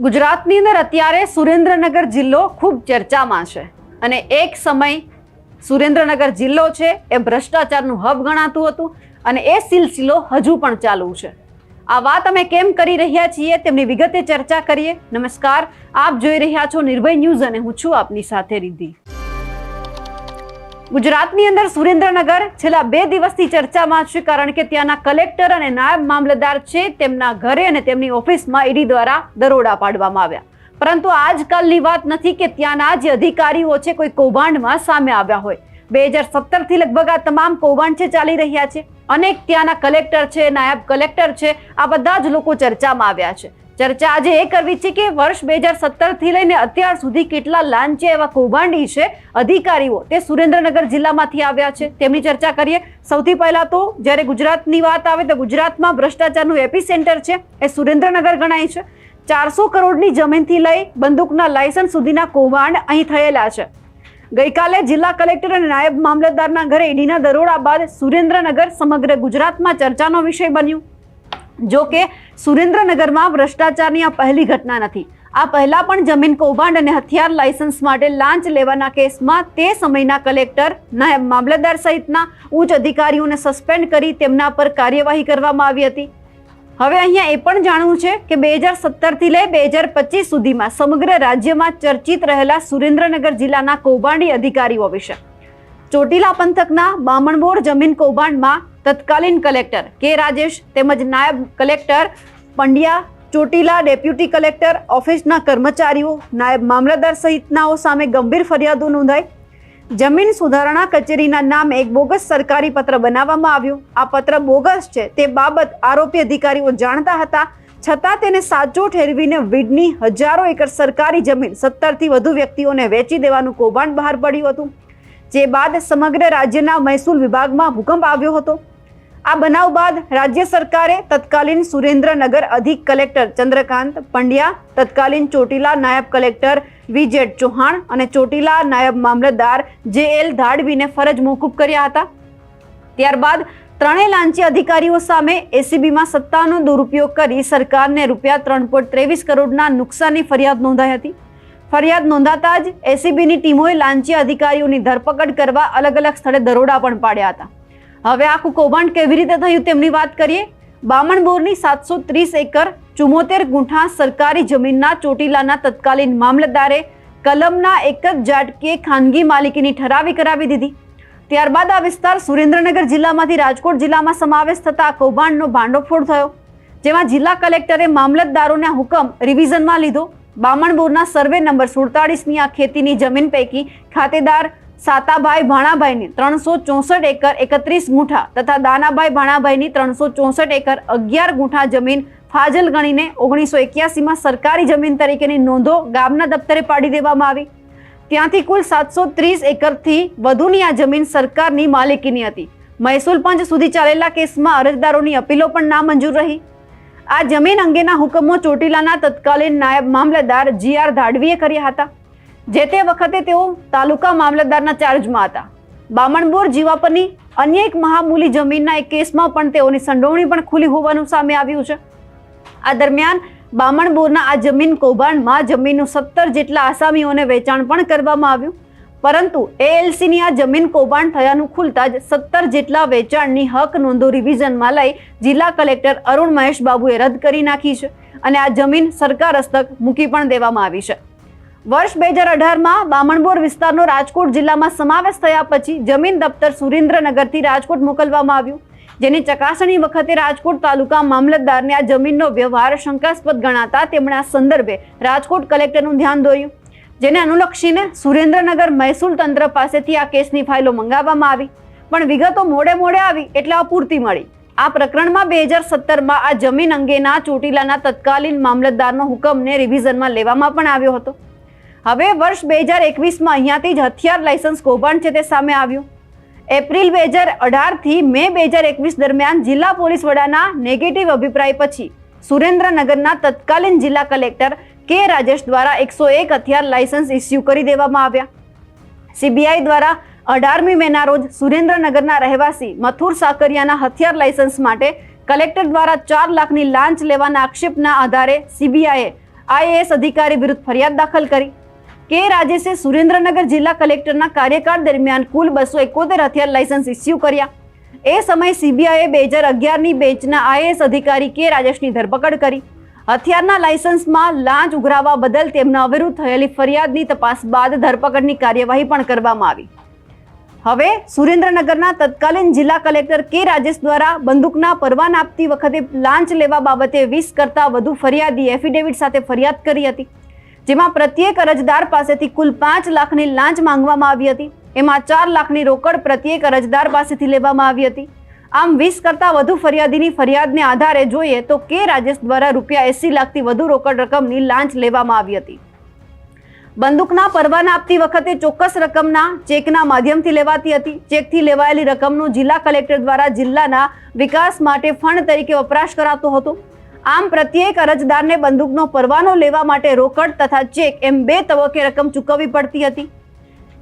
ગુજરાતની અંદર અત્યારે સુરેન્દ્રનગર જિલ્લો ખૂબ ચર્ચામાં છે અને એક સમય સુરેન્દ્રનગર જિલ્લો છે એ ભ્રષ્ટાચારનું હબ ગણાતું હતું અને એ સિલસિલો હજુ પણ ચાલુ છે। આ વાત અમે કેમ કરી રહ્યા છીએ તેમની વિગતે ચર્ચા કરીએ। નમસ્કાર, આપ જોઈ રહ્યા છો નિર્ભય ન્યૂઝ અને હું છું આપની સાથે રિદ્ધિ। ગુજરાતની અંદર સુરેન્દ્રનગર છેલ્લા 2 દિવસથી ચર્ચામાં છે કારણ કે ત્યાંના કલેક્ટર અને નાયબ મામલતદાર છે તેમના ઘરે અને તેમની ઓફિસમાં ઈડી દ્વારા દરોડા પાડવામાં આવ્યા। પરંતુ આજકાલની વાત નથી કે ત્યાંના જે અધિકારીઓ છે કોઈ કૌભાંડમાં સામે આવ્યા હોય। 2017 થી લગભગ આ તમામ કૌભાંડ છે ચાલી રહ્યા છે। અનેક ત્યાંના કલેક્ટર છે, નાયબ કલેક્ટર છે, આ બધા જ લોકો ચર્ચામાં આવ્યા છે। ચર્ચા આજે એ કરવી છે કે વર્ષ 2017 થી લઈને અત્યાર સુધી કેટલા લાંચિયા એવા કૌભાંડી છે અધિકારીઓ તે સુરેન્દ્રનગર જિલ્લામાંથી આવ્યા છે તેમની ચર્ચા કરીએ। સૌથી પહેલા તો જ્યારે ગુજરાતની વાત આવે તો ગુજરાતમાં ભ્રષ્ટાચારનું એપિસેન્ટર છે એ સુરેન્દ્રનગર ગણાય છે। 400 કરોડની જમીનથી લઈ બંદૂકના લાયસન્સ સુધીના કૌભાંડ અહીં થયેલા છે। ગઈકાલે જિલ્લા કલેક્ટર અને નાયબ મામલતદારના ઘરે ઈડીના દરોડા બાદ સુરેન્દ્રનગર સમગ્ર ગુજરાતમાં ચર્ચાનો વિષય બન્યું। જો કે સુરેન્દ્રનગરમાં ભ્રષ્ટાચારની આ પહેલી ઘટના નથી। આ પહેલા પણ જમીન કૌભાંડ અને હથિયાર લાયસન્સ માટે લાંચ લેવાના કેસમાં તે સમયના કલેક્ટર, નાયબ મામલતદાર સહિતના ઉચ્ચ અધિકારીઓને સસ્પેન્ડ કરી તેમના પર કાર્યવાહી કરવામાં આવી હતી। હવે અહીંયા એ પણ જાણવું છે કે 2017 થી લઈ 2025 સુધીમાં સમગ્ર રાજ્યમાં ચર્ચિત રહેલા સુરેન્દ્રનગર જિલ્લાના કૌભાંડી અધિકારીઓ વિશે। ચોટીલા પંથકના બામણબોર જમીન કૌભાંડમાં તત્કાલીન કલેક્ટર કે રાજેશ તેમજ નાયબ collector Pandya, Chotila deputy collector, ઓફિસના કર્મચારીઓ, નાયબ મામલતદાર સહિતનાઓ સામે ગંભીર ફરિયાદો નોંધાઈ। જમીન સુધારણા કચેરીના નામે એક બોગસ સરકારી પત્ર બનાવવામાં આવ્યો। આ પત્ર બોગસ છે તે બાબત આરોપી અધિકારીઓ જાણતા હતા, છતાં તેને સાચો ઠેરવીને વીડની હજારો એકર સરકારી જમીન 17 થી વધુ વ્યક્તિઓને વેચી દેવાનું કૌભાંડ બહાર પડ્યું હતું। જે બાદ સમગ્ર રાજ્યના મહેસૂલ વિભાગમાં ભૂકંપ આવ્યો હતો। આ બનાવ બાદ રાજ્ય સરકારે તત્કાલીન સુરેન્દ્રનગર અધિક કલેક્ટર ચંદ્રકાંત પંડ્યા, તત્કાલીન ચોટીલા નાયબ કલેક્ટર વિજેટ ચૌહાણ અને ચોટીલા નાયબ મામલતદાર JL ધાડવીને ફરજ મોકૂફ કર્યા હતા। ત્યારબાદ ત્રણેય લાંચી અધિકારીઓ સામે એસીબીમાં સત્તાનો દુરુપયોગ કરી સરકારને ₹3.23 કરોડના નુકસાનની ફરિયાદ નોંધાઈ હતી। ફરિયાદ નોંધાતા જ એસીબીની ટીમોએ લાંચી અધિકારીઓની ધરપકડ કરવા અલગ અલગ સ્થળે દરોડા પણ પાડ્યા હતા। હવે આખું કૌભાંડ કેવી રીતે થયું તેમની વાત કરીએ। બામણબોરની 730 એકર 74 ગુંઠા સરકારી જમીનના ચોટીલાના તત્કાલીન મામલતદારે કલમના એક જ ઝાટકે ખાનગી માલિકીની ઠરાવી કરાવી દીધી। ત્યારબાદ આ વિસ્તાર સુરેન્દ્રનગર જિલ્લામાંથી રાજકોટ જિલ્લામાં સમાવેશ થતા કૌભાંડનો ભાંડોફોડ થયો, જેમાં જિલ્લા કલેક્ટરે મામલતદારોના હુકમ રિવિઝનમાં લીધો। બામણબોરના સર્વે નંબર 47ની આ ખેતીની જમીન પૈકી ખાતેદાર સાતાભાઈ ભાણાભાઈની 364 એકર 31 ગુંઠા તથા દાનાભાઈ ભાણાભાઈની 364 એકર 11 ગુંઠા જમીન ફાજલ ગણીને 1981માં સરકારી જમીન તરીકેની નોંધો ગામના દફતરે પાડી દેવામાં આવી। ત્યાંથી કુલ 730 એકરથી વધુની આ જમીન સરકારની માલિકીની હતી। મહેસૂલ પંચ સુધી ચાલેલા કેસમાં અરજદારોની અપીલો પણ નામંજૂર રહી। આ જમીન અંગેના હુકમો ચોટીલાના તત્કાલીન નાયબ મામલતદાર GR ધાડવીએ કર્યા હતા। જે તે વખતે તેઓ તાલુકા મામલતદારના ચાર્જમાં હતા। બામણબોર જીવાપરની અન્ય એક મહામૂલી જમીનના એક કેસમાં પણ તેઓની સંડોવણી પણ ખુલી હોવાનું સામે આવ્યું છે। આ દરમિયાન બામણબોરના આ જમીન કૌભાંડમાં જમીનનું 17 જેટલા આસામીઓને વેચાણ પણ કરવામાં આવ્યું, પરંતુ ALCની આ જમીન કૌભાંડ થયાનું ખુલતા જ 17 જેટલા વેચાણની હક નોંધો રિવિઝનમાં લઈ જિલ્લા કલેક્ટર અરુણ મહેશ બાબુએ રદ કરી નાખી છે અને આ જમીન સરકાર હસ્તક મૂકી પણ દેવામાં આવી છે। વર્ષ 2018માં બામણબોર વિસ્તારનો રાજકોટ જિલ્લામાં સમાવેશ થયા પછી જમીન દફતર સુરેન્દ્રનગરથી રાજકોટ મોકલવામાં આવ્યું, જેની ચકાસણી વખતે રાજકોટ તાલુકા મામલતદારને આ જમીનનો વ્યવહાર શંકાસ્પદ ગણાતા તેમણે આ સંદર્ભે રાજકોટ કલેક્ટરનું ધ્યાન દોર્યું, જેને અનુલક્ષીને સુરેન્દ્રનગર મહેસૂલ તંત્ર પાસેથી આ કેસની ફાઇલો મંગાવવામાં આવી, પણ વિગતો મોડે આવી એટલે અપૂરતી મળી। આ પ્રકરણમાં 2017માં આ જમીન અંગેના ચોટીલાના તત્કાલીન મામલતદારનો હુકમને રિવિઝનમાં લેવામાં પણ આવ્યો હતો। હવે વર્ષ 2021માં અહીંયાથી જ હથિયાર લાયસન્સ કૌભાંડ છે તે સામે આવ્યું। એપ્રિલ 2018 થી મે 2021 દરમિયાન જિલ્લા પોલીસ વડાના નેગેટિવ અભિપ્રાય પછી સુરેન્દ્રનગરના તત્કાલીન જિલ્લા કલેક્ટર કે રાજેશ દ્વારા 101 હથિયાર લાયસન્સ ઇસ્યુ કરી દેવામાં આવ્યા। CBI દ્વારા 18મી મેના રોજ સુરેન્દ્રનગરના રહેવાસી મથુર સાકરિયાના હથિયાર લાયસન્સ માટે કલેક્ટર દ્વારા 4 લાખની લાંચ લેવાના આક્ષેપના આધારે CBIએ આઈએએસ અધિકારી વિરુદ્ધ ફરિયાદ દાખલ કરી. કે રાજેશે સુરેન્દ્રનગર જિલ્લા કલેક્ટરના કાર્યકાળ દરમિયાન કુલ 271 હથિયાર લાયસન્સ ઇસ્યુ કર્યા. એ સમયે સીબીઆઈએ 2011ની બેન્ચના આઈએએસ અધિકારી કે રાજેશની ધરપકડ કરી. હથિયારના લાયસન્સમાં લાંચ ઉઘરાવવા બદલ તેમના વિરુદ્ધ થયેલી ફરિયાદની તપાસ બાદ ધરપકડની કાર્યવાહી પણ કરવામાં આવી. હવે સુરેન્દ્રનગરના તત્કાલીન જિલ્લા કલેક્ટર કે રાજેશ દ્વારા બંદૂકના પરવાના આપતી વખતે લાંચ લેવા બાબતે 20 કરતાં વધુ ફરિયાદી એફિડેવિટ સાથે ફરિયાદ કરી હતી, જેમાં પ્રત્યેક અરજદાર પાસેથી કુલ 5 લાખની લાંચ માંગવામાં આવી હતી. એમાં 4 લાખની રોકડ પ્રત્યેક અરજદાર પાસેથી લેવામાં આવી હતી. આમ 20 કરતાં વધુ ફરિયાદીની ફરિયાદને આધારે જોઈએ તો કે રાજેશ દ્વારા ₹80 લાખથી વધુ રોકડ રકમની લાંચ લેવામાં આવી હતી. બંદૂકના પરવાના આપતી વખતે ચોક્કસ રકમના ચેકના માધ્યમથી લેવાતી હતી. ચેકથી લેવાયેલી રકમનો જિલ્લા કલેક્ટર દ્વારા જિલ્લાના વિકાસ માટે ફંડ તરીકે વપરાશ કરાતો હતો. આમ પ્રત્યેક અરજદારને બંદૂકનો પરવાનો લેવા માટે રોકડ તથા ચેક એમ 2 તબક્કે રકમ ચૂકવવી પડતી હતી.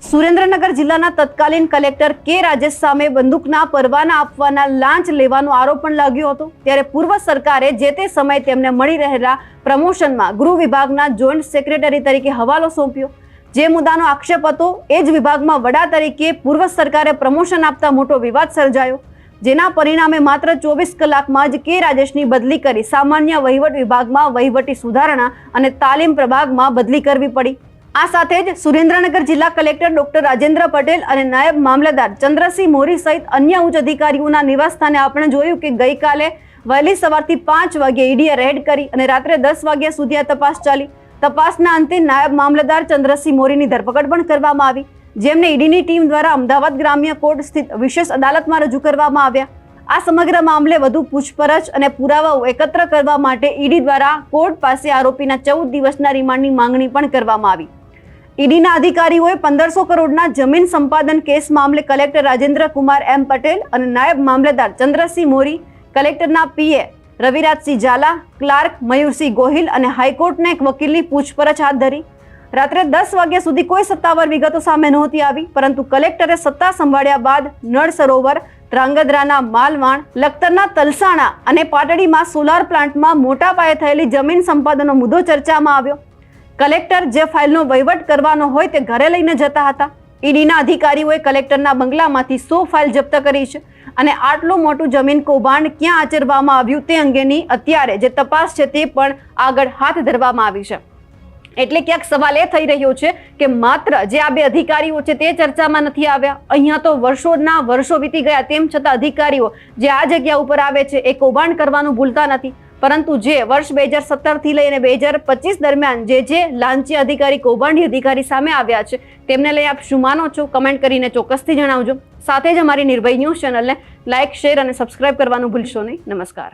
સુરેન્દ્રનગર જિલ્લાના તત્કાલીન કલેક્ટર કે રાજેશ સામે બંદૂકના પરવાના આપવાના લાંચ લેવાનો આરોપ પણ લાગ્યો હતો. ત્યારે પૂર્વ સરકારે જે તે સમયે તેમને મળી રહેલા પ્રમોશનમાં ગૃહ વિભાગના જોઈન્ટ સેક્રેટરી તરીકે હવાલો સોંપ્યો. જે મુદ્દાનો આક્ષેપ હતો એ જ વિભાગમાં વડા તરીકે પૂર્વ સરકારે પ્રમોશન આપતા મોટો વિવાદ સર્જાયો, જેના પરિણામે માત્ર 24 કલાકમાં જ કે રાજેશની બદલી કરી સામાન્ય વહીવટ વિભાગમાં વહીવટી સુધારણા અને તાલીમ પ્રભાગમાં બદલી કરવી પડી. આ સાથે જ સુરેન્દ્રનગર જિલ્લા કલેક્ટર ડોક્ટર રાજેન્દ્ર પટેલ અને નાયબ મામલતદાર ચંદ્રસિંહ મોરી સહિત અન્ય ઉચ્ચ અધિકારીઓના નિવાસસ્થાને આપણે જોયું કે ગઈકાલે વહેલી સવારથી 5 વાગ્યે ઈડીએ રેડ કરી અને રાત્રે 10 વાગ્યા સુધી આ તપાસ ચાલી. તપાસના અંતે નાયબ મામલતદાર ચંદ્રસિંહ મોરીની ધરપકડ પણ કરવામાં આવી, જેમને ઈડીની ટીમ દ્વારા અમદાવાદ ગ્રામ્ય કોર્ટ સ્થિત વિશેષ અદાલતમાં રજૂ કરવામાં આવ્યા. આ સમગ્ર મામલે વધુ પૂછપરછ અને પુરાવાઓ એકત્ર કરવા માટે ઈડી દ્વારા કોર્ટ પાસે આરોપીના 14 દિવસના રિમાન્ડની માંગણી પણ કરવામાં આવી. ઈડીના અધિકારીઓએ 1500 કરોડના જમીન સંપાદન કેસ મામલે કલેક્ટર રાજેન્દ્ર કુમાર એમ પટેલ અને નાયબ મામલતદાર ચંદ્રસિંહ મોરી, કલેક્ટરના પીએ રવિરાજસિંહ ઝાલા, ક્લાર્ક મયુરસિંહ ગોહિલ અને હાઈકોર્ટના એક વકીલની પૂછપરછ હાથ ધરી. રાત્રે 10 વાગ્યા સુધી કોઈ સત્તાવાર વિગતો સામે નહોતી આવી, પરંતુ કલેક્ટરે સત્તા સંભાળ્યા બાદ નળ સરોવર, ધ્રાંગધ્રાના માલવાણ, લખતરના તલસાણા અને પાટડીમાં સોલાર પ્લાન્ટમાં મોટા પાયે થયેલી જમીન સંપાદનનો મુદ્દો ચર્ચામાં આવ્યો. કલેક્ટર જે ફાઇલનો વહીવટ કરવાનો હોય તે ઘરે લઈને જતા હતા. ઈડીના અધિકારીઓએ કલેક્ટરના બંગલામાંથી 100 ફાઇલ જપ્ત કરી છે અને આટલું મોટું જમીન કૌભાંડ ક્યાં આચરવામાં આવ્યું તે અંગેની અત્યારે જે તપાસ છે તે પણ આગળ હાથ ધરવામાં આવી છે. એટલે ક્યાંક સવાલ એ થઈ રહ્યો છે કે માત્ર જે આ 2 અધિકારીઓ છે તે ચર્ચામાં નથી આવ્યા. અહીંયા તો વર્ષો વીતી ગયા, તેમ છતાં અધિકારીઓ જે આ જગ્યા ઉપર આવે છે એ કૌભાંડ કરવાનું ભૂલતા નથી. પરંતુ જે વર્ષ 2017થી લઈને 2025 દરમિયાન જે લાંચી અધિકારી, કૌભાંડી અધિકારી સામે આવ્યા છે તેમને લઈ આપ શું માનો છો? કમેન્ટ કરીને ચોક્કસથી જણાવજો. સાથે જ અમારી નિર્ભય ન્યૂઝ ચેનલને લાઇક, શેર અને સબસ્ક્રાઇબ કરવાનું ભૂલશો નહીં. નમસ્કાર.